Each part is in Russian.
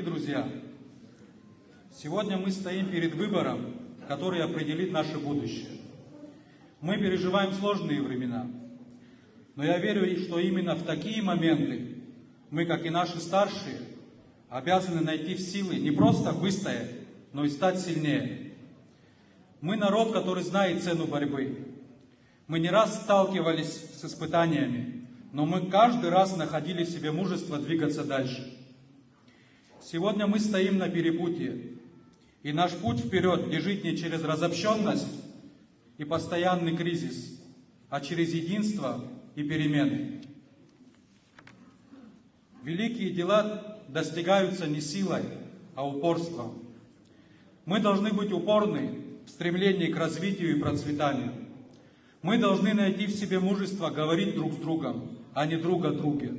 Дорогие друзья, сегодня мы стоим перед выбором, который определит наше будущее. Мы переживаем сложные времена, но я верю, что именно в такие моменты мы, как и наши старшие, обязаны найти в силы не просто выстоять, но и стать сильнее. Мы народ, который знает цену борьбы. Мы не раз сталкивались с испытаниями, но мы каждый раз находили в себе мужество двигаться дальше. Сегодня мы стоим на перепутье, и наш путь вперед лежит не через разобщенность и постоянный кризис, а через единство и перемены. Великие дела достигаются не силой, а упорством. Мы должны быть упорны в стремлении к развитию и процветанию. Мы должны найти в себе мужество говорить друг с другом, а не друг о друге.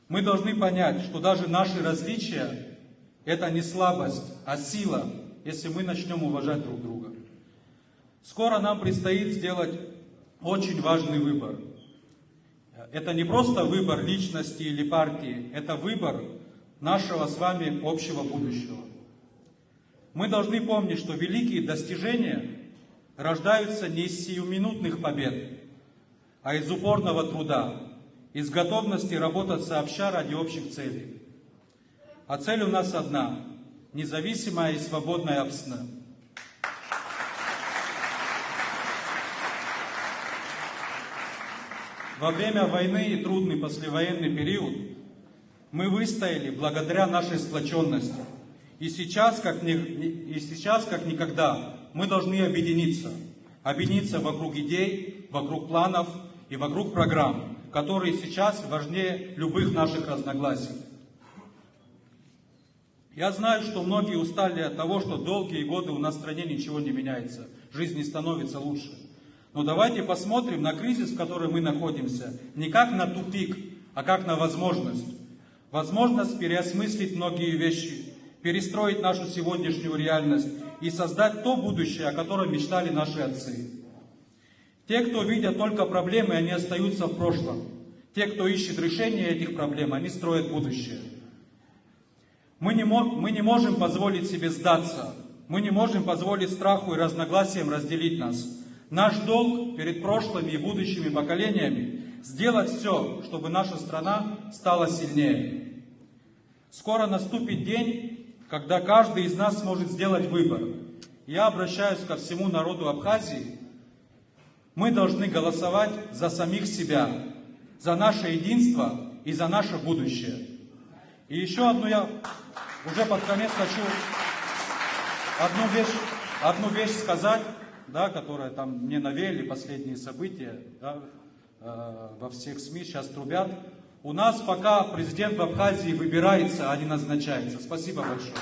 Мы должны понять, что даже наши различия – это не слабость, а сила, если мы начнем уважать друг друга. Скоро нам предстоит сделать очень важный выбор. Это не просто выбор личности или партии, это выбор нашего с вами общего будущего. Мы должны помнить, что великие достижения рождаются не из сиюминутных побед, а из упорного труда, из готовности работать сообща ради общих целей. А цель у нас одна – независимая и свободная Апсны. Во время войны и трудный послевоенный период мы выстояли благодаря нашей сплоченности. И сейчас, как никогда, мы должны объединиться. Объединиться вокруг идей, вокруг планов и вокруг программ, которые сейчас важнее любых наших разногласий. Я знаю, что многие устали от того, что долгие годы у нас в стране ничего не меняется, жизнь не становится лучше. Но давайте посмотрим на кризис, в котором мы находимся, не как на тупик, а как на возможность. Возможность переосмыслить многие вещи, перестроить нашу сегодняшнюю реальность и создать то будущее, о котором мечтали наши отцы. Те, кто видят только проблемы, они остаются в прошлом. Те, кто ищет решение этих проблем, они строят будущее. Мы не можем позволить себе сдаться. Мы не можем позволить страху и разногласиям разделить нас. Наш долг перед прошлыми и будущими поколениями сделать все, чтобы наша страна стала сильнее. Скоро наступит день, когда каждый из нас сможет сделать выбор. Я обращаюсь ко всему народу Абхазии. Мы должны голосовать за самих себя, за наше единство и за наше будущее. И еще одну я уже под конец хочу одну вещь сказать, да, которая там мне навеяли последние события, да, во всех СМИ сейчас трубят. У нас пока президент в Абхазии выбирается, а не назначается. Спасибо большое.